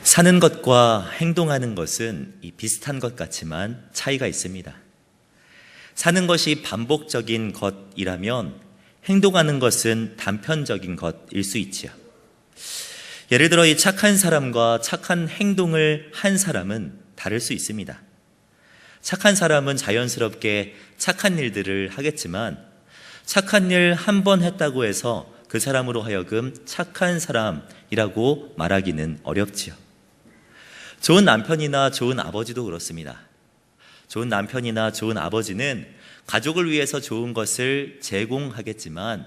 사는 것과 행동하는 것은 비슷한 것 같지만 차이가 있습니다. 사는 것이 반복적인 것이라면 행동하는 것은 단편적인 것일 수 있지요. 예를 들어 이 착한 사람과 착한 행동을 한 사람은 다를 수 있습니다. 착한 사람은 자연스럽게 착한 일들을 하겠지만 착한 일 한 번 했다고 해서 그 사람으로 하여금 착한 사람이라고 말하기는 어렵지요. 좋은 남편이나 좋은 아버지도 그렇습니다. 좋은 남편이나 좋은 아버지는 가족을 위해서 좋은 것을 제공하겠지만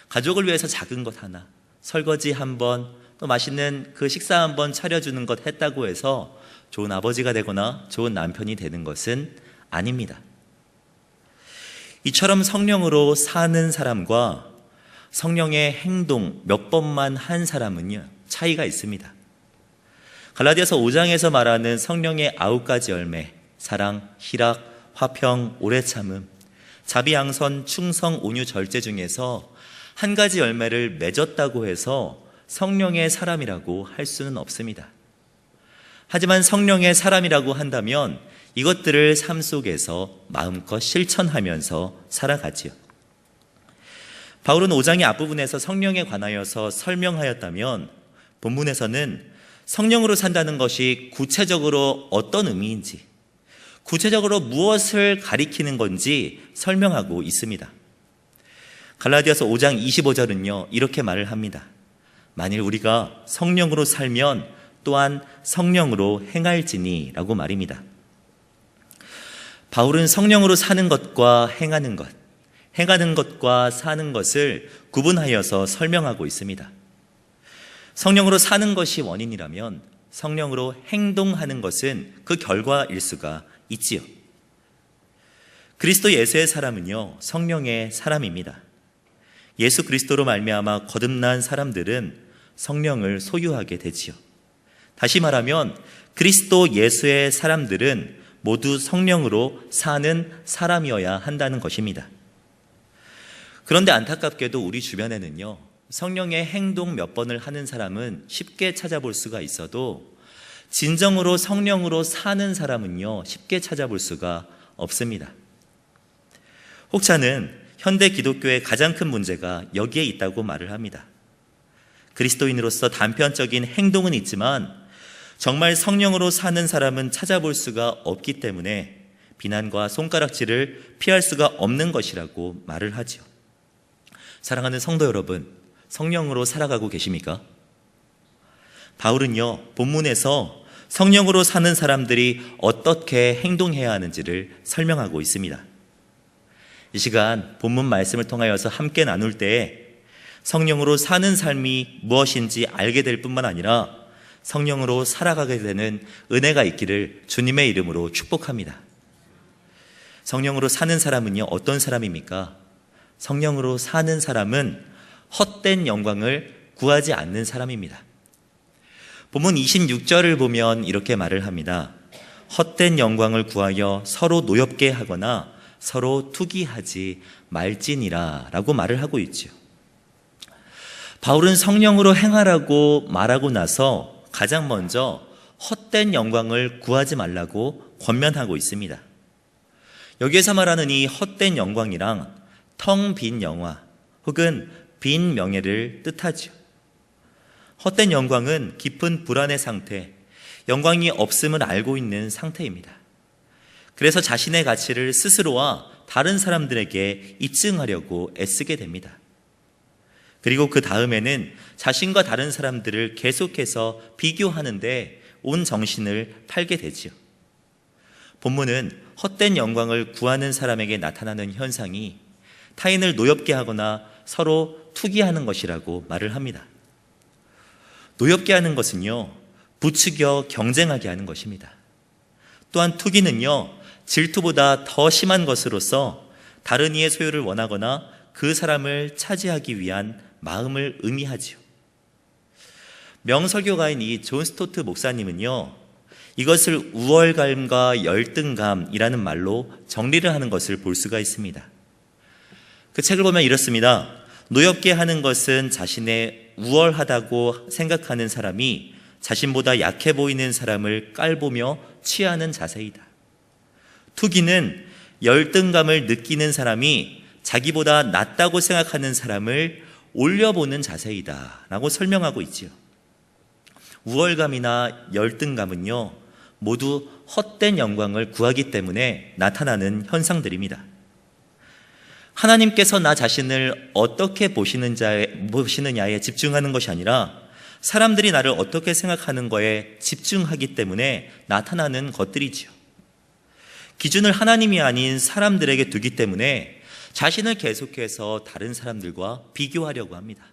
가족을 위해서 작은 것 하나, 설거지 한 번, 또 맛있는 그 식사 한 번 차려주는 것 했다고 해서 좋은 아버지가 되거나 좋은 남편이 되는 것은 아닙니다. 이처럼 성령으로 사는 사람과 성령의 행동 몇 번만 한 사람은요, 차이가 있습니다. 갈라디아서 5장에서 말하는 성령의 9가지 열매, 사랑, 희락, 화평, 오래 참음, 자비, 양선, 충성, 온유, 절제 중에서 한 가지 열매를 맺었다고 해서 성령의 사람이라고 할 수는 없습니다. 하지만 성령의 사람이라고 한다면 이것들을 삶 속에서 마음껏 실천하면서 살아가지요. 바울은 5장의 앞부분에서 성령에 관하여서 설명하였다면 본문에서는 성령으로 산다는 것이 구체적으로 어떤 의미인지, 구체적으로 무엇을 가리키는 건지 설명하고 있습니다. 갈라디아서 5장 25절은요, 이렇게 말을 합니다. 만일 우리가 성령으로 살면 또한 성령으로 행할지니 라고 말입니다. 바울은 성령으로 사는 것과 행하는 것, 행하는 것과 사는 것을 구분하여서 설명하고 있습니다. 성령으로 사는 것이 원인이라면 성령으로 행동하는 것은 그 결과일 수가 있지요. 그리스도 예수의 사람은요, 성령의 사람입니다. 예수 그리스도로 말미암아 거듭난 사람들은 성령을 소유하게 되지요. 다시 말하면 그리스도 예수의 사람들은 모두 성령으로 사는 사람이어야 한다는 것입니다. 그런데 안타깝게도 우리 주변에는요, 성령의 행동 몇 번을 하는 사람은 쉽게 찾아볼 수가 있어도 진정으로 성령으로 사는 사람은요, 쉽게 찾아볼 수가 없습니다. 혹자는 현대 기독교의 가장 큰 문제가 여기에 있다고 말을 합니다. 그리스도인으로서 단편적인 행동은 있지만 정말 성령으로 사는 사람은 찾아볼 수가 없기 때문에 비난과 손가락질을 피할 수가 없는 것이라고 말을 하죠. 사랑하는 성도 여러분, 성령으로 살아가고 계십니까? 바울은요, 본문에서 성령으로 사는 사람들이 어떻게 행동해야 하는지를 설명하고 있습니다. 이 시간 본문 말씀을 통하여서 함께 나눌 때에 성령으로 사는 삶이 무엇인지 알게 될 뿐만 아니라 성령으로 살아가게 되는 은혜가 있기를 주님의 이름으로 축복합니다. 성령으로 사는 사람은요, 어떤 사람입니까? 성령으로 사는 사람은 헛된 영광을 구하지 않는 사람입니다. 본문 26절을 보면 이렇게 말을 합니다. 헛된 영광을 구하여 서로 노엽게 하거나 서로 투기하지 말지니라 라고 말을 하고 있죠. 바울은 성령으로 행하라고 말하고 나서 가장 먼저 헛된 영광을 구하지 말라고 권면하고 있습니다. 여기에서 말하는 이 헛된 영광이랑 텅 빈 영화 혹은 빈 명예를 뜻하죠. 헛된 영광은 깊은 불안의 상태, 영광이 없음을 알고 있는 상태입니다. 그래서 자신의 가치를 스스로와 다른 사람들에게 입증하려고 애쓰게 됩니다. 그리고 그 다음에는 자신과 다른 사람들을 계속해서 비교하는데 온 정신을 팔게 되지요. 본문은 헛된 영광을 구하는 사람에게 나타나는 현상이 타인을 노엽게 하거나 서로 투기하는 것이라고 말을 합니다. 노엽게 하는 것은요, 부추겨 경쟁하게 하는 것입니다. 또한 투기는요, 질투보다 더 심한 것으로서 다른 이의 소유를 원하거나 그 사람을 차지하기 위한 마음을 의미하지요. 명설교가인 이 존 스토트 목사님은요, 이것을 우월감과 열등감이라는 말로 정리를 하는 것을 볼 수가 있습니다. 그 책을 보면 이렇습니다. 노엽게 하는 것은 자신의 우월하다고 생각하는 사람이 자신보다 약해 보이는 사람을 깔보며 취하는 자세이다. 투기는 열등감을 느끼는 사람이 자기보다 낫다고 생각하는 사람을 올려보는 자세이다 라고 설명하고 있지요. 우월감이나 열등감은요, 모두 헛된 영광을 구하기 때문에 나타나는 현상들입니다. 하나님께서 나 자신을 어떻게 보시느냐에 집중하는 것이 아니라 사람들이 나를 어떻게 생각하는 거에 집중하기 때문에 나타나는 것들이지요. 기준을 하나님이 아닌 사람들에게 두기 때문에 자신을 계속해서 다른 사람들과 비교하려고 합니다.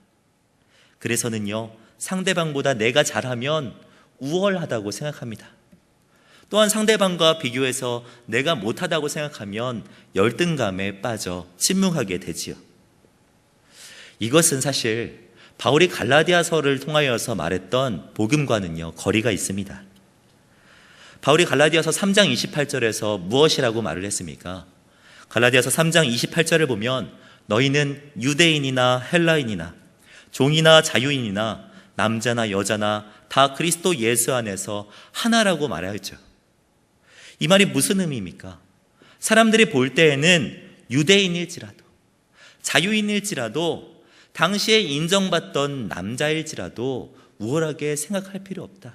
그래서는요, 상대방보다 내가 잘하면 우월하다고 생각합니다. 또한 상대방과 비교해서 내가 못하다고 생각하면 열등감에 빠져 침묵하게 되지요. 이것은 사실 바울이 갈라디아서를 통하여서 말했던 복음과는요, 거리가 있습니다. 바울이 갈라디아서 3장 28절에서 무엇이라고 말을 했습니까? 갈라디아서 3장 28절을 보면 너희는 유대인이나 헬라인이나 종이나 자유인이나 남자나 여자나 다 그리스도 예수 안에서 하나라고 말하였죠. 이 말이 무슨 의미입니까? 사람들이 볼 때에는 유대인일지라도 자유인일지라도 당시에 인정받던 남자일지라도 우월하게 생각할 필요 없다.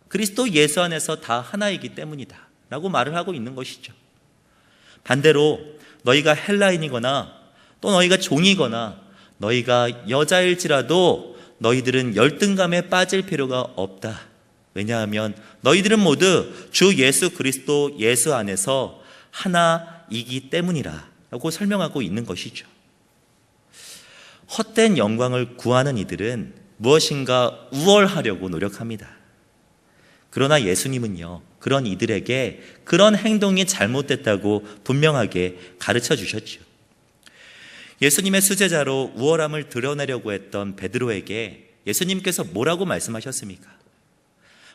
그리스도 예수 안에서 다 하나이기 때문이다 라고 말을 하고 있는 것이죠. 반대로 너희가 헬라인이거나 또 너희가 종이거나 너희가 여자일지라도 너희들은 열등감에 빠질 필요가 없다. 왜냐하면 너희들은 모두 주 예수 그리스도 예수 안에서 하나이기 때문이라 라고 설명하고 있는 것이죠. 헛된 영광을 구하는 이들은 무엇인가 우월하려고 노력합니다. 그러나 예수님은요, 그런 이들에게 그런 행동이 잘못됐다고 분명하게 가르쳐 주셨죠. 예수님의 수제자로 우월함을 드러내려고 했던 베드로에게 예수님께서 뭐라고 말씀하셨습니까?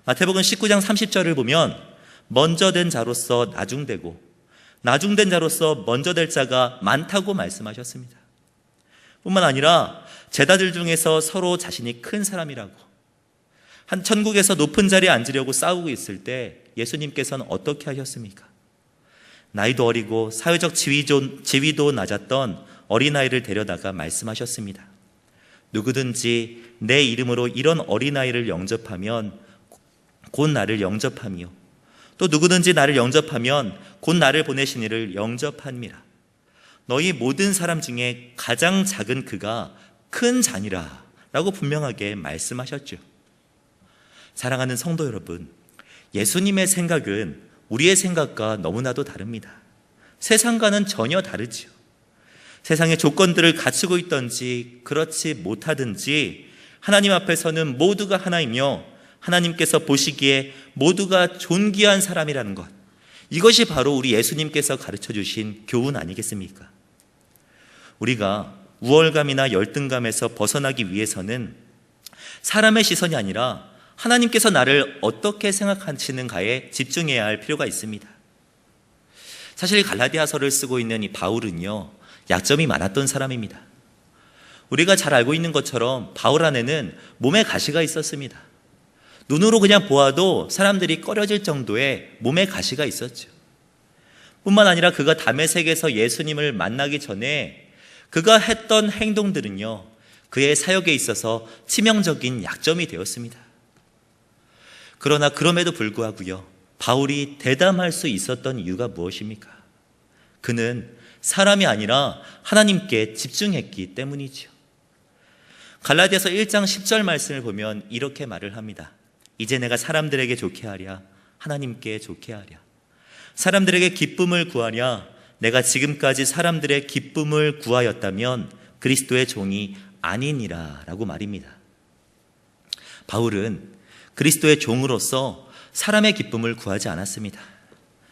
마태복음 19장 30절을 보면 먼저 된 자로서 나중되고 나중된 자로서 먼저 될 자가 많다고 말씀하셨습니다. 뿐만 아니라 제자들 중에서 서로 자신이 큰 사람이라고, 한 천국에서 높은 자리에 앉으려고 싸우고 있을 때 예수님께서는 어떻게 하셨습니까? 나이도 어리고 사회적 지위도 낮았던 어린아이를 데려다가 말씀하셨습니다. 누구든지 내 이름으로 이런 어린아이를 영접하면 곧 나를 영접하며 또 누구든지 나를 영접하면 곧 나를 보내신 이를 영접함이라. 너희 모든 사람 중에 가장 작은 그가 큰 자니라 라고 분명하게 말씀하셨죠. 사랑하는 성도 여러분, 예수님의 생각은 우리의 생각과 너무나도 다릅니다. 세상과는 전혀 다르지요. 세상의 조건들을 갖추고 있든지 그렇지 못하든지 하나님 앞에서는 모두가 하나이며 하나님께서 보시기에 모두가 존귀한 사람이라는 것, 이것이 바로 우리 예수님께서 가르쳐 주신 교훈 아니겠습니까? 우리가 우월감이나 열등감에서 벗어나기 위해서는 사람의 시선이 아니라 하나님께서 나를 어떻게 생각하시는가에 집중해야 할 필요가 있습니다. 사실 갈라디아서를 쓰고 있는 이 바울은요, 약점이 많았던 사람입니다. 우리가 잘 알고 있는 것처럼 바울 안에는 몸에 가시가 있었습니다. 눈으로 그냥 보아도 사람들이 꺼려질 정도의 몸에 가시가 있었죠. 뿐만 아니라 그가 다메섹에서 예수님을 만나기 전에 그가 했던 행동들은요, 그의 사역에 있어서 치명적인 약점이 되었습니다. 그러나 그럼에도 불구하고요, 바울이 대담할 수 있었던 이유가 무엇입니까? 그는 사람이 아니라 하나님께 집중했기 때문이죠. 갈라디아서 1장 10절 말씀을 보면 이렇게 말을 합니다. 이제 내가 사람들에게 좋게 하랴 하나님께 좋게 하랴. 사람들에게 기쁨을 구하랴. 내가 지금까지 사람들의 기쁨을 구하였다면 그리스도의 종이 아니니라 라고 말입니다. 바울은 그리스도의 종으로서 사람의 기쁨을 구하지 않았습니다.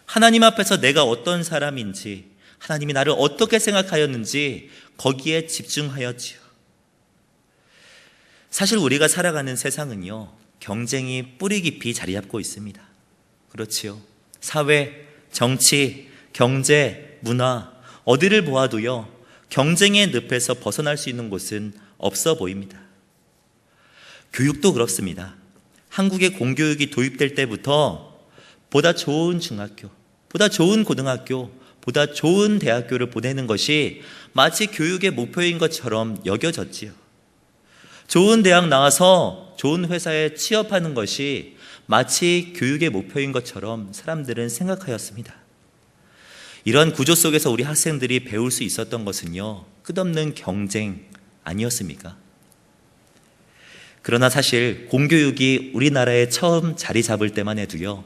하나님 앞에서 내가 어떤 사람인지, 하나님이 나를 어떻게 생각하였는지 거기에 집중하였지요. 사실 우리가 살아가는 세상은요, 경쟁이 뿌리 깊이 자리 잡고 있습니다. 그렇지요. 사회, 정치, 경제, 문화, 어디를 보아도요, 경쟁의 늪에서 벗어날 수 있는 곳은 없어 보입니다. 교육도 그렇습니다. 한국의 공교육이 도입될 때부터 보다 좋은 중학교, 보다 좋은 고등학교, 보다 좋은 대학교를 보내는 것이 마치 교육의 목표인 것처럼 여겨졌지요. 좋은 대학 나와서 좋은 회사에 취업하는 것이 마치 교육의 목표인 것처럼 사람들은 생각하였습니다. 이런 구조 속에서 우리 학생들이 배울 수 있었던 것은요, 끝없는 경쟁 아니었습니까? 그러나 사실 공교육이 우리나라에 처음 자리 잡을 때만 해도요,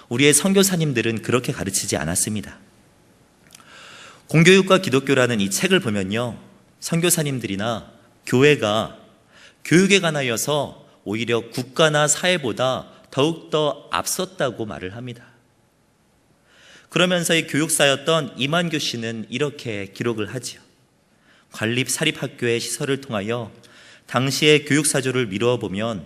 우리의 선교사님들은 그렇게 가르치지 않았습니다. 공교육과 기독교라는 이 책을 보면요, 선교사님들이나 교회가 교육에 관하여서 오히려 국가나 사회보다 더욱더 앞섰다고 말을 합니다. 그러면서 이 교육사였던 이만교 씨는 이렇게 기록을 하지요. 관립사립학교의 시설을 통하여 당시의 교육사조를 미루어 보면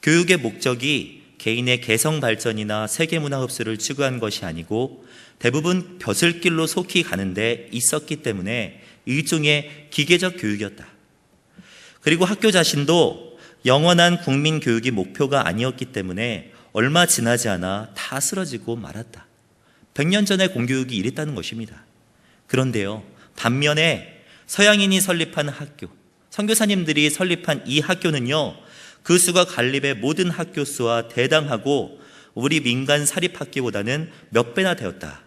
교육의 목적이 개인의 개성 발전이나 세계문화 흡수를 추구한 것이 아니고 대부분 벼슬길로 속히 가는데 있었기 때문에 일종의 기계적 교육이었다. 그리고 학교 자신도 영원한 국민교육이 목표가 아니었기 때문에 얼마 지나지 않아 다 쓰러지고 말았다. 100년 전에 공교육이 이랬다는 것입니다. 그런데요, 반면에 서양인이 설립한 학교, 선교사님들이 설립한 이 학교는요, 그 수가 관립의 모든 학교 수와 대당하고 우리 민간 사립학교보다는 몇 배나 되었다.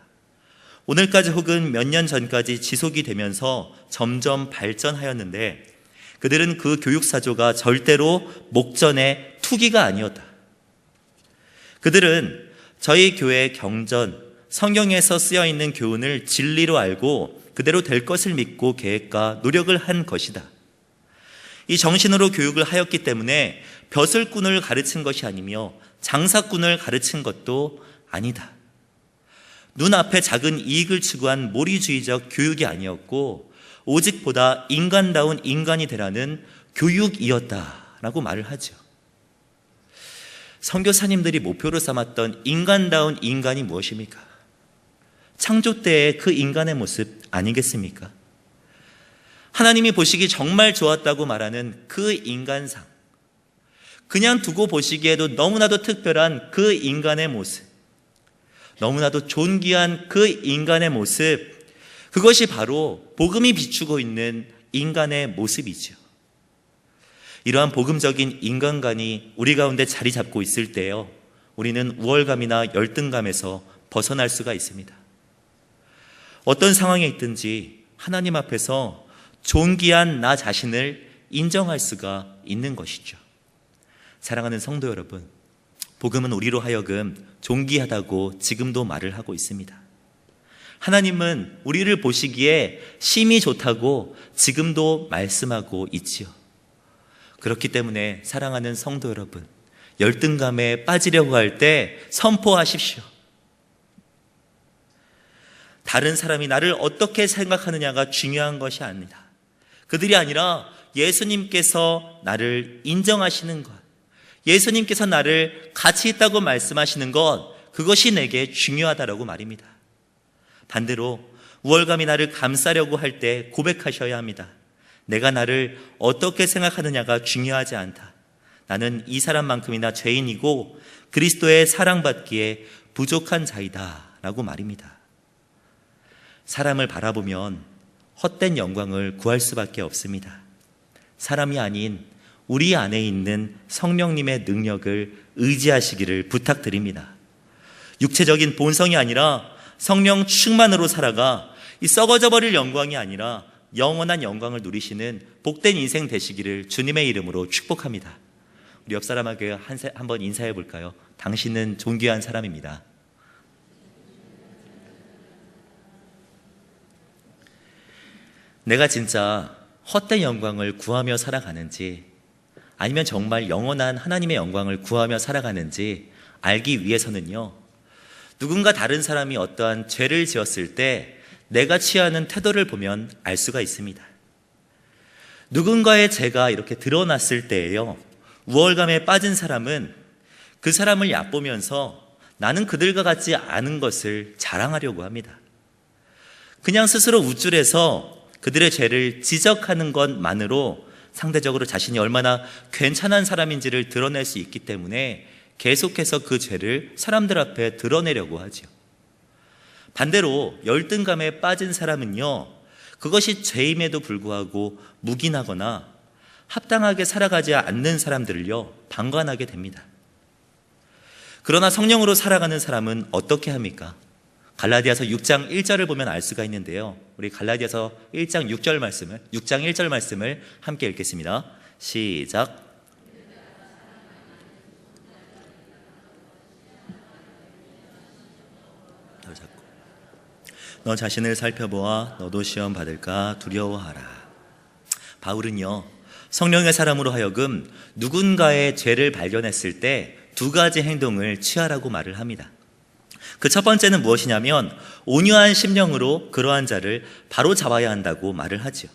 오늘까지 혹은 몇 년 전까지 지속이 되면서 점점 발전하였는데 그들은 그 교육사조가 절대로 목전의 투기가 아니었다. 그들은 저희 교회의 경전, 성경에서 쓰여있는 교훈을 진리로 알고 그대로 될 것을 믿고 계획과 노력을 한 것이다. 이 정신으로 교육을 하였기 때문에 벼슬꾼을 가르친 것이 아니며 장사꾼을 가르친 것도 아니다. 눈앞에 작은 이익을 추구한 몰이주의적 교육이 아니었고 오직 보다 인간다운 인간이 되라는 교육이었다라고 말을 하죠. 선교사님들이 목표로 삼았던 인간다운 인간이 무엇입니까? 창조 때의 그 인간의 모습 아니겠습니까? 하나님이 보시기 정말 좋았다고 말하는 그 인간상, 그냥 두고 보시기에도 너무나도 특별한 그 인간의 모습, 너무나도 존귀한 그 인간의 모습, 그것이 바로 복음이 비추고 있는 인간의 모습이죠. 이러한 복음적인 인간관이 우리 가운데 자리 잡고 있을 때요, 우리는 우월감이나 열등감에서 벗어날 수가 있습니다. 어떤 상황에 있든지 하나님 앞에서 존귀한 나 자신을 인정할 수가 있는 것이죠. 사랑하는 성도 여러분, 복음은 우리로 하여금 존귀하다고 지금도 말을 하고 있습니다. 하나님은 우리를 보시기에 심히 좋다고 지금도 말씀하고 있지요. 그렇기 때문에 사랑하는 성도 여러분, 열등감에 빠지려고 할 때 선포하십시오. 다른 사람이 나를 어떻게 생각하느냐가 중요한 것이 아니다. 그들이 아니라 예수님께서 나를 인정하시는 것, 예수님께서 나를 가치 있다고 말씀하시는 것, 그것이 내게 중요하다라고 말입니다. 반대로 우월감이 나를 감싸려고 할 때 고백하셔야 합니다. 내가 나를 어떻게 생각하느냐가 중요하지 않다. 나는 이 사람만큼이나 죄인이고 그리스도의 사랑받기에 부족한 자이다 라고 말입니다. 사람을 바라보면 헛된 영광을 구할 수밖에 없습니다. 사람이 아닌 우리 안에 있는 성령님의 능력을 의지하시기를 부탁드립니다. 육체적인 본성이 아니라 성령 충만으로 살아가 이 썩어져 버릴 영광이 아니라 영원한 영광을 누리시는 복된 인생 되시기를 주님의 이름으로 축복합니다. 우리 옆 사람에게 한번 인사해 볼까요? 당신은 존귀한 사람입니다. 내가 진짜 헛된 영광을 구하며 살아가는지 아니면 정말 영원한 하나님의 영광을 구하며 살아가는지 알기 위해서는요, 누군가 다른 사람이 어떠한 죄를 지었을 때 내가 취하는 태도를 보면 알 수가 있습니다. 누군가의 죄가 이렇게 드러났을 때에요, 우월감에 빠진 사람은 그 사람을 얕보면서 나는 그들과 같지 않은 것을 자랑하려고 합니다. 그냥 스스로 우쭐해서 그들의 죄를 지적하는 것만으로 상대적으로 자신이 얼마나 괜찮은 사람인지를 드러낼 수 있기 때문에 계속해서 그 죄를 사람들 앞에 드러내려고 하죠. 반대로 열등감에 빠진 사람은요, 그것이 죄임에도 불구하고 묵인하거나 합당하게 살아가지 않는 사람들을요, 방관하게 됩니다. 그러나 성령으로 살아가는 사람은 어떻게 합니까? 갈라디아서 6장 1절을 보면 알 수가 있는데요. 우리 갈라디아서 1장 6장 1절 말씀을 함께 읽겠습니다. 시작. 너 자신을 살펴보아 너도 시험 받을까 두려워하라. 바울은요, 성령의 사람으로 하여금 누군가의 죄를 발견했을 때 두 가지 행동을 취하라고 말을 합니다. 그 첫 번째는 무엇이냐면 온유한 심령으로 그러한 자를 바로 잡아야 한다고 말을 하죠.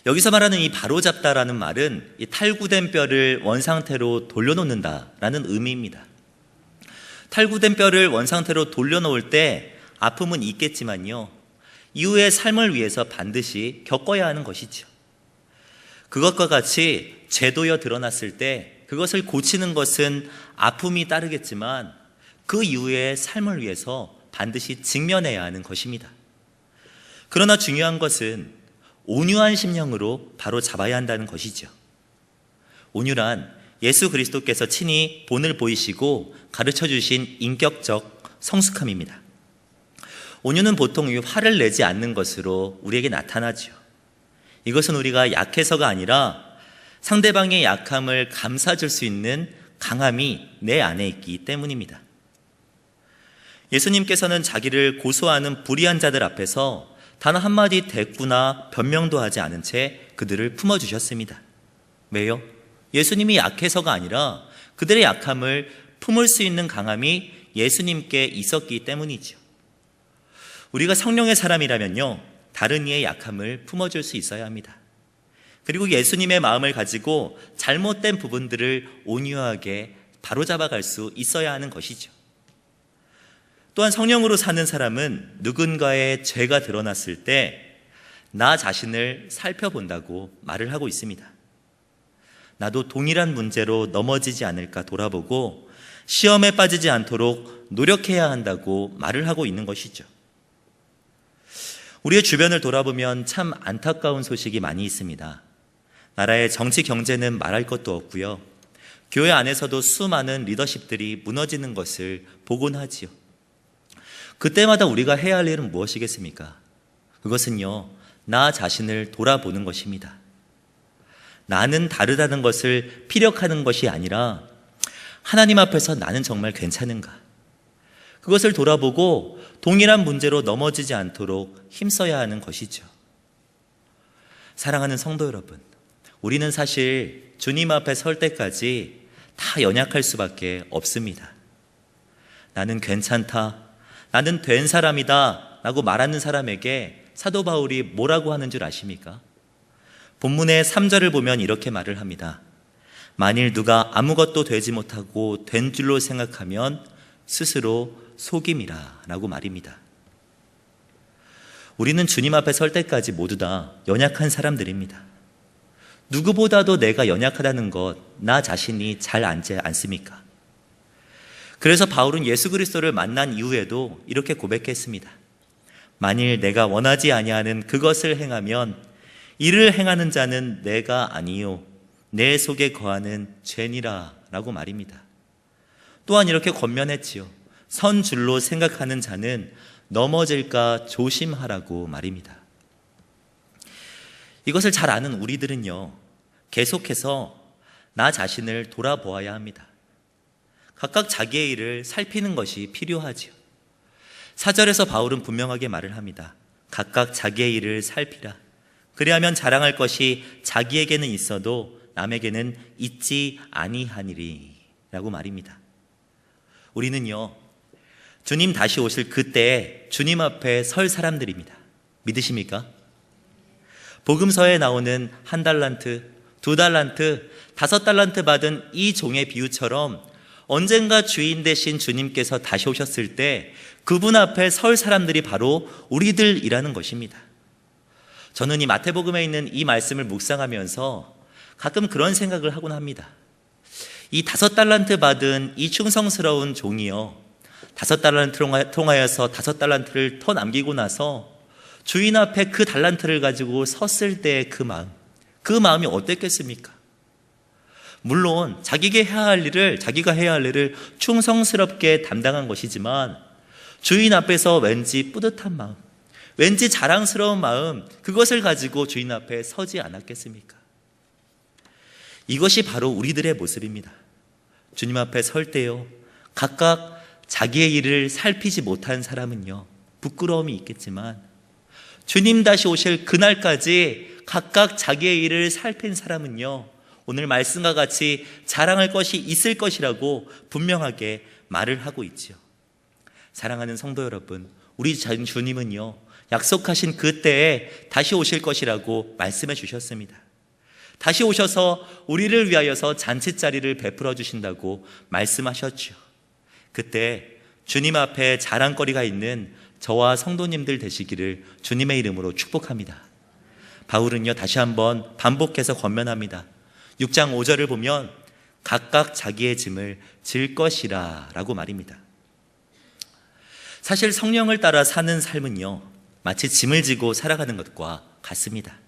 여기서 말하는 이 바로 잡다라는 말은 이 탈구된 뼈를 원상태로 돌려놓는다라는 의미입니다. 탈구된 뼈를 원상태로 돌려놓을 때 아픔은 있겠지만요, 이후의 삶을 위해서 반드시 겪어야 하는 것이죠. 그것과 같이 죄도여 드러났을 때 그것을 고치는 것은 아픔이 따르겠지만 그 이후의 삶을 위해서 반드시 직면해야 하는 것입니다. 그러나 중요한 것은 온유한 심령으로 바로 잡아야 한다는 것이죠. 온유란 예수 그리스도께서 친히 본을 보이시고 가르쳐 주신 인격적 성숙함입니다. 온유는 보통 화를 내지 않는 것으로 우리에게 나타나죠. 이것은 우리가 약해서가 아니라 상대방의 약함을 감싸줄 수 있는 강함이 내 안에 있기 때문입니다. 예수님께서는 자기를 고소하는 불의한 자들 앞에서 단 한마디 대꾸나 변명도 하지 않은 채 그들을 품어주셨습니다. 왜요? 예수님이 약해서가 아니라 그들의 약함을 품을 수 있는 강함이 예수님께 있었기 때문이죠. 우리가 성령의 사람이라면요, 다른 이의 약함을 품어줄 수 있어야 합니다. 그리고 예수님의 마음을 가지고 잘못된 부분들을 온유하게 바로잡아갈 수 있어야 하는 것이죠. 또한 성령으로 사는 사람은 누군가의 죄가 드러났을 때 나 자신을 살펴본다고 말을 하고 있습니다. 나도 동일한 문제로 넘어지지 않을까 돌아보고 시험에 빠지지 않도록 노력해야 한다고 말을 하고 있는 것이죠. 우리의 주변을 돌아보면 참 안타까운 소식이 많이 있습니다. 나라의 정치 경제는 말할 것도 없고요, 교회 안에서도 수많은 리더십들이 무너지는 것을 보곤 하지요. 그때마다 우리가 해야 할 일은 무엇이겠습니까? 그것은요, 나 자신을 돌아보는 것입니다. 나는 다르다는 것을 피력하는 것이 아니라 하나님 앞에서 나는 정말 괜찮은가? 그것을 돌아보고 동일한 문제로 넘어지지 않도록 힘써야 하는 것이죠. 사랑하는 성도 여러분, 우리는 사실 주님 앞에 설 때까지 다 연약할 수밖에 없습니다. 나는 괜찮다, 나는 된 사람이다 라고 말하는 사람에게 사도 바울이 뭐라고 하는 줄 아십니까? 본문의 3절을 보면 이렇게 말을 합니다. 만일 누가 아무것도 되지 못하고 된 줄로 생각하면 스스로 속임이라 라고 말입니다. 우리는 주님 앞에 설 때까지 모두 다 연약한 사람들입니다. 누구보다도 내가 연약하다는 것 나 자신이 잘 알지 않습니까? 그래서 바울은 예수 그리스도를 만난 이후에도 이렇게 고백했습니다. 만일 내가 원하지 아니하는 그것을 행하면 이를 행하는 자는 내가 아니요 내 속에 거하는 죄니라 라고 말입니다. 또한 이렇게 권면했지요. 선 줄로 생각하는 자는 넘어질까 조심하라고 말입니다. 이것을 잘 아는 우리들은요, 계속해서 나 자신을 돌아보아야 합니다. 각각 자기의 일을 살피는 것이 필요하지요. 4절에서 바울은 분명하게 말을 합니다. 각각 자기의 일을 살피라. 그리하면 자랑할 것이 자기에게는 있어도 남에게는 있지 아니하니리 라고 말입니다. 우리는요, 주님 다시 오실 그때 주님 앞에 설 사람들입니다. 믿으십니까? 복음서에 나오는 1달란트, 2달란트, 5달란트 받은 이 종의 비유처럼 언젠가 주인 되신 주님께서 다시 오셨을 때 그분 앞에 설 사람들이 바로 우리들이라는 것입니다. 저는 이 마태복음에 있는 이 말씀을 묵상하면서 가끔 그런 생각을 하곤 합니다. 이 5달란트 받은 이 충성스러운 종이요, 5달란트를 통하여서 5달란트를 더 남기고 나서 주인 앞에 그 달란트를 가지고 섰을 때의 그 마음이 어땠겠습니까? 물론 자기가 해야 할 일을 충성스럽게 담당한 것이지만 주인 앞에서 왠지 뿌듯한 마음, 왠지 자랑스러운 마음, 그것을 가지고 주인 앞에 서지 않았겠습니까? 이것이 바로 우리들의 모습입니다. 주님 앞에 설 때요, 각각 자기의 일을 살피지 못한 사람은요, 부끄러움이 있겠지만 주님 다시 오실 그날까지 각각 자기의 일을 살핀 사람은요, 오늘 말씀과 같이 자랑할 것이 있을 것이라고 분명하게 말을 하고 있지요. 사랑하는 성도 여러분, 우리 주님은요, 약속하신 그때에 다시 오실 것이라고 말씀해 주셨습니다. 다시 오셔서 우리를 위하여서 잔치자리를 베풀어 주신다고 말씀하셨죠. 그때 주님 앞에 자랑거리가 있는 저와 성도님들 되시기를 주님의 이름으로 축복합니다. 바울은요, 다시 한번 반복해서 권면합니다. 6장 5절을 보면 각각 자기의 짐을 질 것이라 라고 말입니다. 사실 성령을 따라 사는 삶은요, 마치 짐을 지고 살아가는 것과 같습니다.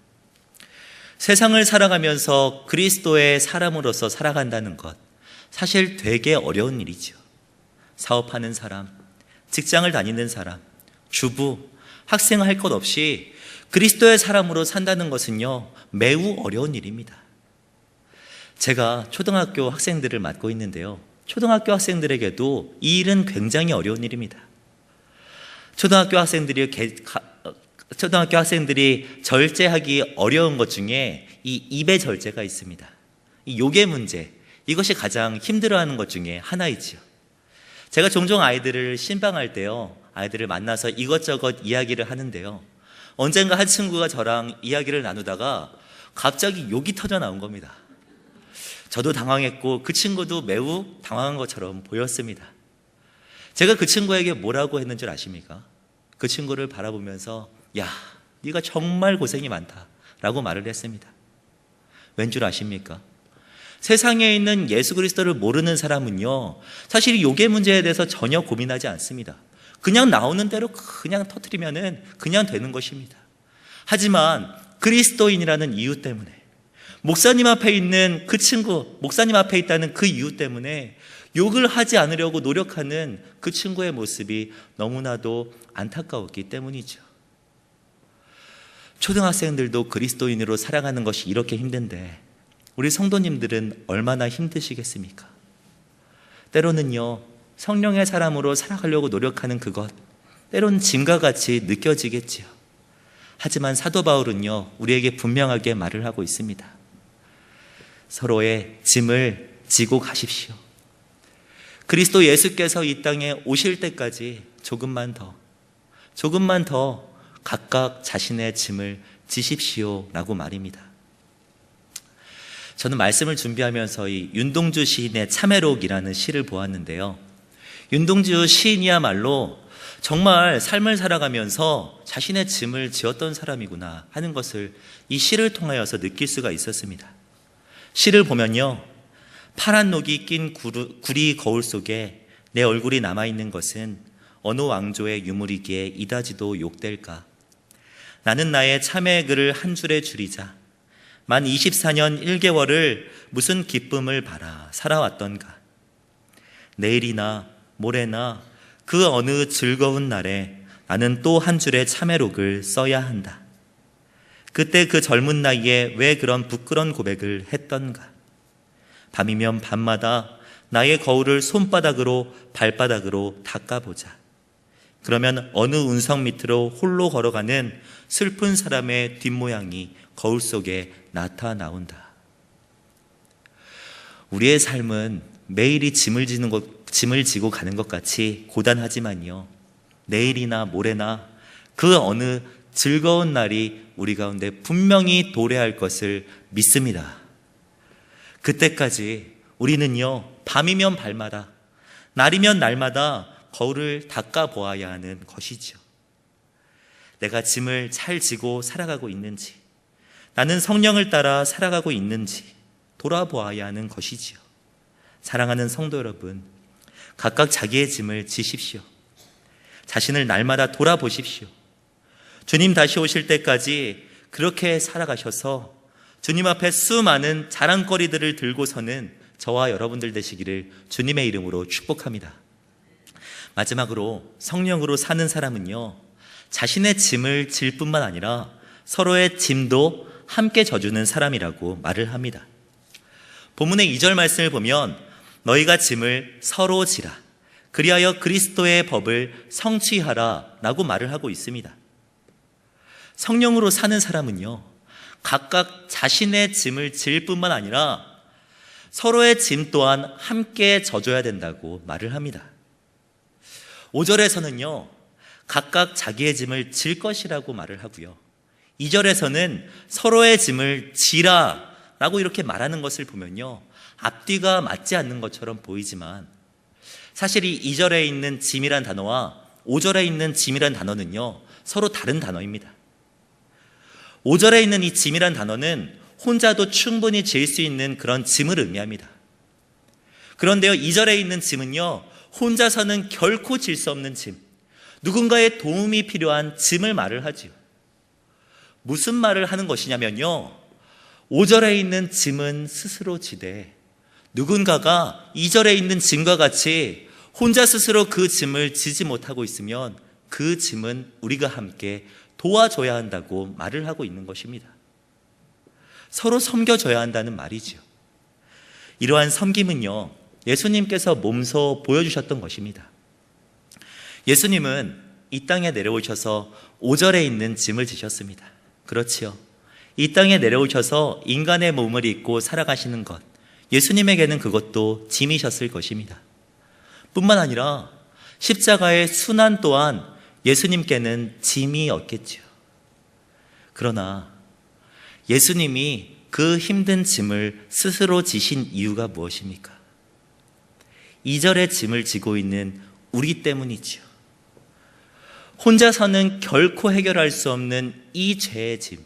세상을 살아가면서 그리스도의 사람으로서 살아간다는 것, 사실 되게 어려운 일이죠. 사업하는 사람, 직장을 다니는 사람, 주부, 학생 할 것 없이 그리스도의 사람으로 산다는 것은요, 매우 어려운 일입니다. 제가 초등학교 학생들을 맡고 있는데요, 초등학교 학생들에게도 이 일은 굉장히 어려운 일입니다. 초등학교 학생들이 절제하기 어려운 것 중에 이 입의 절제가 있습니다. 이 욕의 문제, 이것이 가장 힘들어하는 것 중에 하나이지요. 제가 종종 아이들을 신방할 때요, 아이들을 만나서 이것저것 이야기를 하는데요, 언젠가 한 친구가 저랑 이야기를 나누다가 갑자기 욕이 터져 나온 겁니다. 저도 당황했고 그 친구도 매우 당황한 것처럼 보였습니다. 제가 그 친구에게 뭐라고 했는 줄 아십니까? 그 친구를 바라보면서 야, 네가 정말 고생이 많다 라고 말을 했습니다. 왠 줄 아십니까? 세상에 있는 예수 그리스도를 모르는 사람은요, 사실 이 욕의 문제에 대해서 전혀 고민하지 않습니다. 그냥 나오는 대로 그냥 터뜨리면은 그냥 되는 것입니다. 하지만 그리스도인이라는 이유 때문에, 목사님 앞에 있는 그 친구, 목사님 앞에 있다는 그 이유 때문에 욕을 하지 않으려고 노력하는 그 친구의 모습이 너무나도 안타까웠기 때문이죠. 초등학생들도 그리스도인으로 살아가는 것이 이렇게 힘든데 우리 성도님들은 얼마나 힘드시겠습니까? 때로는요, 성령의 사람으로 살아가려고 노력하는 그것, 때로는 짐과 같이 느껴지겠지요. 하지만 사도 바울은요, 우리에게 분명하게 말을 하고 있습니다. 서로의 짐을 지고 가십시오. 그리스도 예수께서 이 땅에 오실 때까지 조금만 더 각각 자신의 짐을 지십시오 라고 말입니다. 저는 말씀을 준비하면서 이 윤동주 시인의 참회록이라는 시를 보았는데요, 윤동주 시인이야말로 정말 삶을 살아가면서 자신의 짐을 지었던 사람이구나 하는 것을 이 시를 통하여서 느낄 수가 있었습니다. 시를 보면요, 파란 녹이 낀 구리 거울 속에 내 얼굴이 남아있는 것은 어느 왕조의 유물이기에 이다지도 욕될까? 나는 나의 참회 글을 한 줄에 줄이자 만 24년 1개월을 무슨 기쁨을 바라 살아왔던가? 내일이나 모레나 그 어느 즐거운 날에 나는 또 한 줄의 참회록을 써야 한다. 그때 그 젊은 나이에 왜 그런 부끄러운 고백을 했던가? 밤이면 밤마다 나의 거울을 손바닥으로 발바닥으로 닦아보자. 그러면 어느 운석 밑으로 홀로 걸어가는 슬픈 사람의 뒷모양이 거울 속에 나타나온다. 우리의 삶은 매일이 짐을 지고 가는 것 같이 고단하지만요, 내일이나 모레나 그 어느 즐거운 날이 우리 가운데 분명히 도래할 것을 믿습니다. 그때까지 우리는요, 밤이면 밤마다, 날이면 날마다 거울을 닦아 보아야 하는 것이죠. 내가 짐을 잘 지고 살아가고 있는지, 나는 성령을 따라 살아가고 있는지 돌아보아야 하는 것이지요. 사랑하는 성도 여러분, 각각 자기의 짐을 지십시오. 자신을 날마다 돌아보십시오. 주님 다시 오실 때까지 그렇게 살아가셔서 주님 앞에 수많은 자랑거리들을 들고서는 저와 여러분들 되시기를 주님의 이름으로 축복합니다. 마지막으로 성령으로 사는 사람은요, 자신의 짐을 질 뿐만 아니라 서로의 짐도 함께 져주는 사람이라고 말을 합니다. 본문의 2절 말씀을 보면 너희가 짐을 서로 지라 그리하여 그리스도의 법을 성취하라 라고 말을 하고 있습니다. 성령으로 사는 사람은요, 각각 자신의 짐을 질 뿐만 아니라 서로의 짐 또한 함께 져줘야 된다고 말을 합니다. 5절에서는요, 각각 자기의 짐을 질 것이라고 말을 하고요, 2절에서는 서로의 짐을 지라 라고 이렇게 말하는 것을 보면요, 앞뒤가 맞지 않는 것처럼 보이지만 사실 이 2절에 있는 짐이란 단어와 5절에 있는 짐이란 단어는요, 서로 다른 단어입니다. 5절에 있는 이 짐이란 단어는 혼자도 충분히 질 수 있는 그런 짐을 의미합니다. 그런데요, 2절에 있는 짐은요, 혼자서는 결코 질 수 없는 짐, 누군가의 도움이 필요한 짐을 말을 하지요. 무슨 말을 하는 것이냐면요, 5절에 있는 짐은 스스로 지되 누군가가 2절에 있는 짐과 같이 혼자 스스로 그 짐을 지지 못하고 있으면 그 짐은 우리가 함께 도와줘야 한다고 말을 하고 있는 것입니다. 서로 섬겨줘야 한다는 말이죠. 이러한 섬김은요, 예수님께서 몸소 보여주셨던 것입니다. 예수님은 이 땅에 내려오셔서 5절에 있는 짐을 지셨습니다. 그렇지요. 이 땅에 내려오셔서 인간의 몸을 입고 살아가시는 것, 예수님에게는 그것도 짐이셨을 것입니다. 뿐만 아니라 십자가의 순환 또한 예수님께는 짐이었겠죠. 그러나 예수님이 그 힘든 짐을 스스로 지신 이유가 무엇입니까? 2절의 짐을 지고 있는 우리 때문이지요. 혼자서는 결코 해결할 수 없는 이 죄의 짐,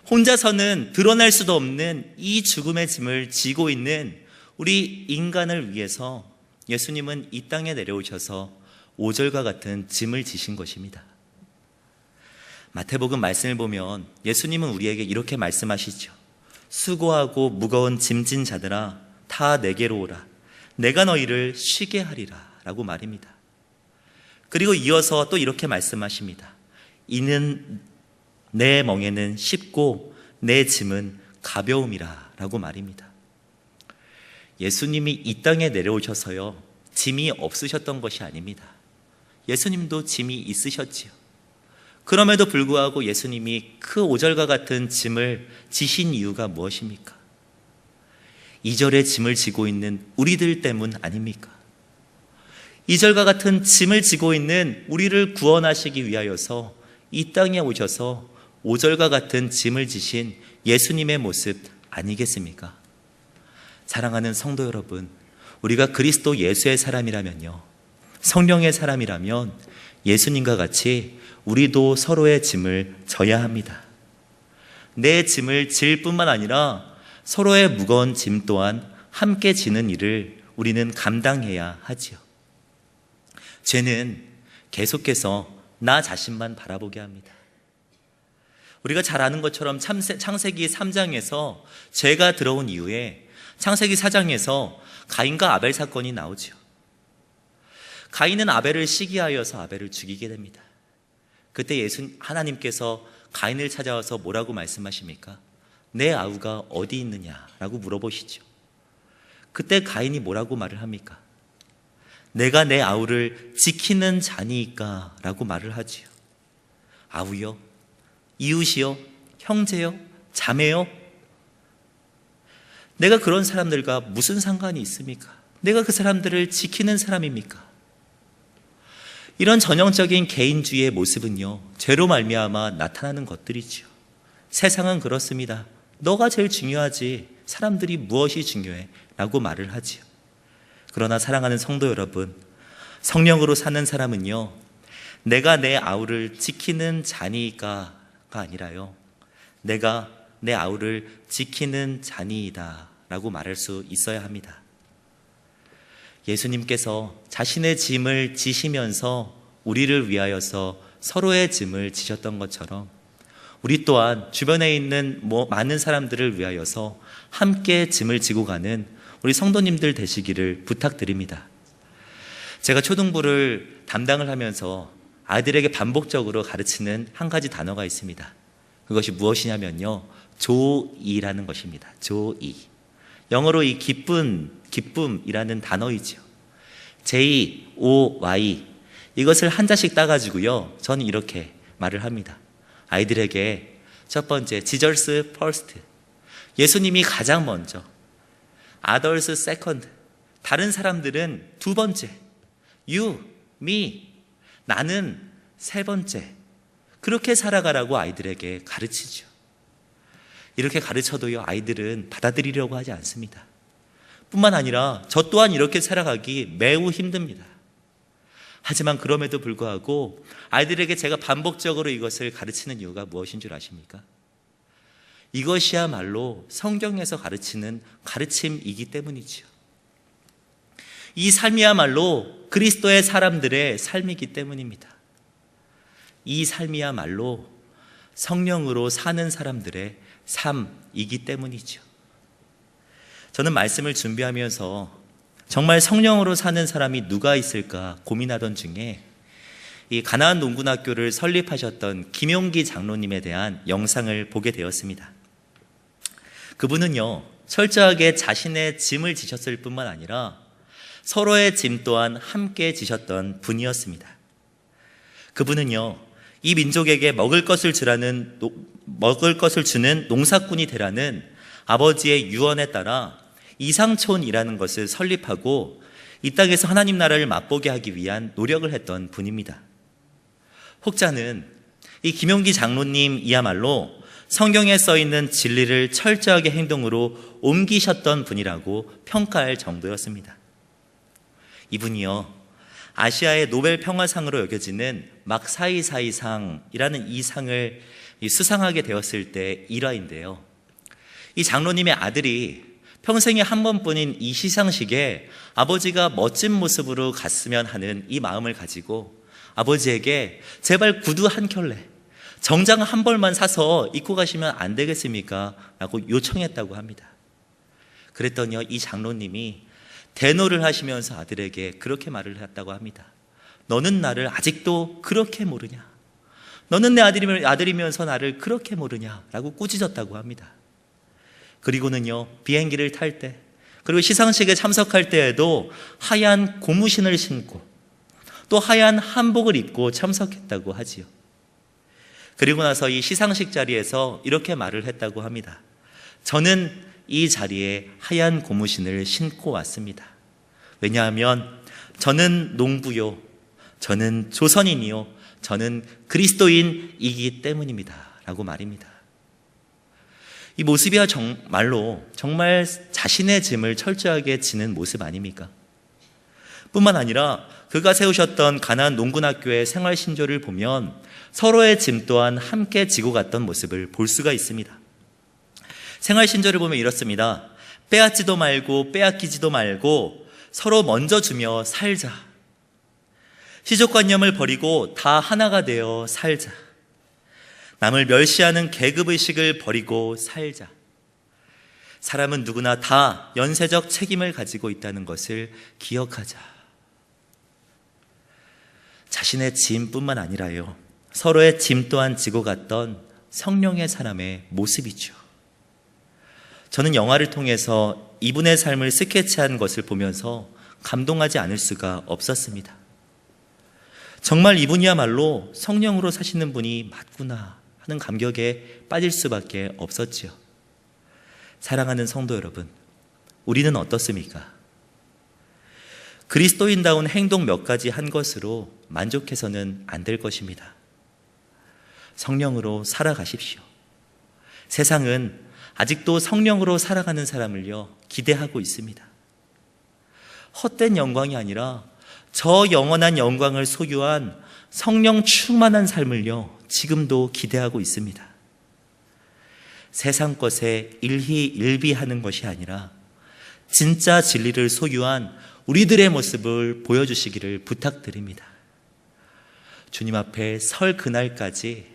혼자서는 드러날 수도 없는 이 죽음의 짐을 지고 있는 우리 인간을 위해서 예수님은 이 땅에 내려오셔서 5절과 같은 짐을 지신 것입니다. 마태복음 말씀을 보면 예수님은 우리에게 이렇게 말씀하시죠. 수고하고 무거운 짐진 자들아 다 내게로 오라. 내가 너희를 쉬게 하리라 라고 말입니다. 그리고 이어서 또 이렇게 말씀하십니다. 이는 내 멍에는 쉽고 내 짐은 가벼움이라 라고 말입니다. 예수님이 이 땅에 내려오셔서요, 짐이 없으셨던 것이 아닙니다. 예수님도 짐이 있으셨지요. 그럼에도 불구하고 예수님이 그 5절과 같은 짐을 지신 이유가 무엇입니까? 2절의 짐을 지고 있는 우리들 때문 아닙니까? 2절과 같은 짐을 지고 있는 우리를 구원하시기 위하여서 이 땅에 오셔서 5절과 같은 짐을 지신 예수님의 모습 아니겠습니까? 사랑하는 성도 여러분, 우리가 그리스도 예수의 사람이라면요, 성령의 사람이라면 예수님과 같이 우리도 서로의 짐을 져야 합니다. 내 짐을 질 뿐만 아니라 서로의 무거운 짐 또한 함께 지는 일을 우리는 감당해야 하지요. 죄는 계속해서 나 자신만 바라보게 합니다. 우리가 잘 아는 것처럼 창세기 3장에서 죄가 들어온 이후에 창세기 4장에서 가인과 아벨 사건이 나오죠. 가인은 아벨을 시기하여서 아벨을 죽이게 됩니다. 그때 하나님께서 가인을 찾아와서 뭐라고 말씀하십니까? 내 아우가 어디 있느냐라고 물어보시죠. 그때 가인이 뭐라고 말을 합니까? 내가 내 아우를 지키는 자니까 라고 말을 하지요. 아우요? 이웃이요? 형제요? 자매요? 내가 그런 사람들과 무슨 상관이 있습니까? 내가 그 사람들을 지키는 사람입니까? 이런 전형적인 개인주의의 모습은요, 죄로 말미암아 나타나는 것들이죠. 세상은 그렇습니다. 너가 제일 중요하지, 사람들이 무엇이 중요해? 라고 말을 하지요. 그러나 사랑하는 성도 여러분, 성령으로 사는 사람은요, 내가 내 아우를 지키는 자니까가 아니라요, 내가 내 아우를 지키는 자니이다 라고 말할 수 있어야 합니다. 예수님께서 자신의 짐을 지시면서 우리를 위하여서 서로의 짐을 지셨던 것처럼 우리 또한 주변에 있는 많은 사람들을 위하여서 함께 짐을 지고 가는 우리 성도님들 되시기를 부탁드립니다. 제가 초등부를 담당을 하면서 아이들에게 반복적으로 가르치는 한 가지 단어가 있습니다. 그것이 무엇이냐면요, 조이라는 것입니다. 조이. 영어로 이 기쁨이라는 단어이죠. J-O-Y. 이것을 한자씩 따가지고요, 저는 이렇게 말을 합니다. 아이들에게 첫 번째, Jesus first. 예수님이 가장 먼저. Others second. 다른 사람들은 두 번째. You, me. 나는 세 번째. 그렇게 살아가라고 아이들에게 가르치죠. 이렇게 가르쳐도요, 아이들은 받아들이려고 하지 않습니다. 뿐만 아니라 저 또한 이렇게 살아가기 매우 힘듭니다. 하지만 그럼에도 불구하고 아이들에게 제가 반복적으로 이것을 가르치는 이유가 무엇인 줄 아십니까? 이것이야말로 성경에서 가르치는 가르침이기 때문이지요. 이 삶이야말로 그리스도의 사람들의 삶이기 때문입니다. 이 삶이야말로 성령으로 사는 사람들의 삶이기 때문이죠. 저는 말씀을 준비하면서 정말 성령으로 사는 사람이 누가 있을까 고민하던 중에 이 가나안 농군학교를 설립하셨던 김용기 장로님에 대한 영상을 보게 되었습니다. 그분은요, 철저하게 자신의 짐을 지셨을 뿐만 아니라 서로의 짐 또한 함께 지셨던 분이었습니다. 그분은요, 이 민족에게 먹을 것을 주는 농사꾼이 되라는 아버지의 유언에 따라 이상촌이라는 것을 설립하고 이 땅에서 하나님 나라를 맛보게 하기 위한 노력을 했던 분입니다. 혹자는 이 김용기 장로님이야말로 성경에 써있는 진리를 철저하게 행동으로 옮기셨던 분이라고 평가할 정도였습니다. 이분이요, 아시아의 노벨 평화상으로 여겨지는 막사이사이상이라는 이 상을 수상하게 되었을 때 일화인데요, 이 장로님의 아들이 평생에 한 번뿐인 이 시상식에 아버지가 멋진 모습으로 갔으면 하는 이 마음을 가지고 아버지에게 제발 구두 한 켤레, 정장 한 벌만 사서 입고 가시면 안 되겠습니까? 라고 요청했다고 합니다. 그랬더니 이 장로님이 대노를 하시면서 아들에게 그렇게 말을 했다고 합니다. 너는 나를 아직도 그렇게 모르냐? 너는 내 아들이면서 나를 그렇게 모르냐? 라고 꾸짖었다고 합니다. 그리고는요, 비행기를 탈 때, 그리고 시상식에 참석할 때에도 하얀 고무신을 신고 또 하얀 한복을 입고 참석했다고 하지요. 그리고 나서 이 시상식 자리에서 이렇게 말을 했다고 합니다. 저는 이 자리에 하얀 고무신을 신고 왔습니다. 왜냐하면 저는 농부요, 저는 조선인이요, 저는 그리스도인이기 때문입니다 라고 말입니다. 이 모습이야 정말 자신의 짐을 철저하게 지는 모습 아닙니까? 뿐만 아니라 그가 세우셨던 가나안 농군학교의 생활신조를 보면 서로의 짐 또한 함께 지고 갔던 모습을 볼 수가 있습니다. 생활신조를 보면 이렇습니다. 빼앗지도 말고 빼앗기지도 말고 서로 먼저 주며 살자. 시족관념을 버리고 다 하나가 되어 살자. 남을 멸시하는 계급의식을 버리고 살자. 사람은 누구나 다 연쇄적 책임을 가지고 있다는 것을 기억하자. 자신의 짐뿐만 아니라요, 서로의 짐 또한 지고 갔던 성령의 사람의 모습이죠. 저는 영화를 통해서 이분의 삶을 스케치한 것을 보면서 감동하지 않을 수가 없었습니다. 정말 이분이야말로 성령으로 사시는 분이 맞구나 하는 감격에 빠질 수밖에 없었지요. 사랑하는 성도 여러분, 우리는 어떻습니까? 그리스도인다운 행동 몇 가지 한 것으로 만족해서는 안 될 것입니다. 성령으로 살아가십시오. 세상은 아직도 성령으로 살아가는 사람을요, 기대하고 있습니다. 헛된 영광이 아니라 저 영원한 영광을 소유한 성령 충만한 삶을요, 지금도 기대하고 있습니다. 세상 것에 일희일비하는 것이 아니라 진짜 진리를 소유한 우리들의 모습을 보여주시기를 부탁드립니다. 주님 앞에 설 그날까지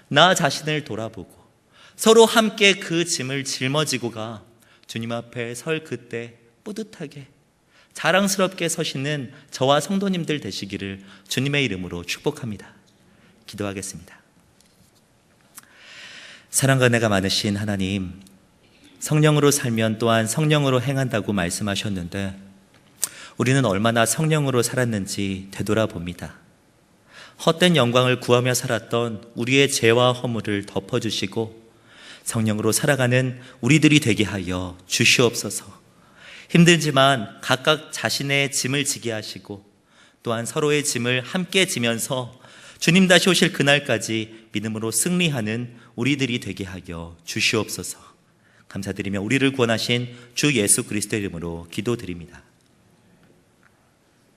나 자신을 돌아보고 서로 함께 그 짐을 짊어지고 가 주님 앞에 설 그때 뿌듯하게 자랑스럽게 서시는 저와 성도님들 되시기를 주님의 이름으로 축복합니다. 기도하겠습니다. 사랑과 은혜가 많으신 하나님, 성령으로 살면 또한 성령으로 행한다고 말씀하셨는데 우리는 얼마나 성령으로 살았는지 되돌아봅니다. 헛된 영광을 구하며 살았던 우리의 죄와 허물을 덮어주시고 성령으로 살아가는 우리들이 되게 하여 주시옵소서. 힘들지만 각각 자신의 짐을 지게 하시고 또한 서로의 짐을 함께 지면서 주님 다시 오실 그날까지 믿음으로 승리하는 우리들이 되게 하여 주시옵소서. 감사드리며 우리를 구원하신 주 예수 그리스도의 이름으로 기도드립니다.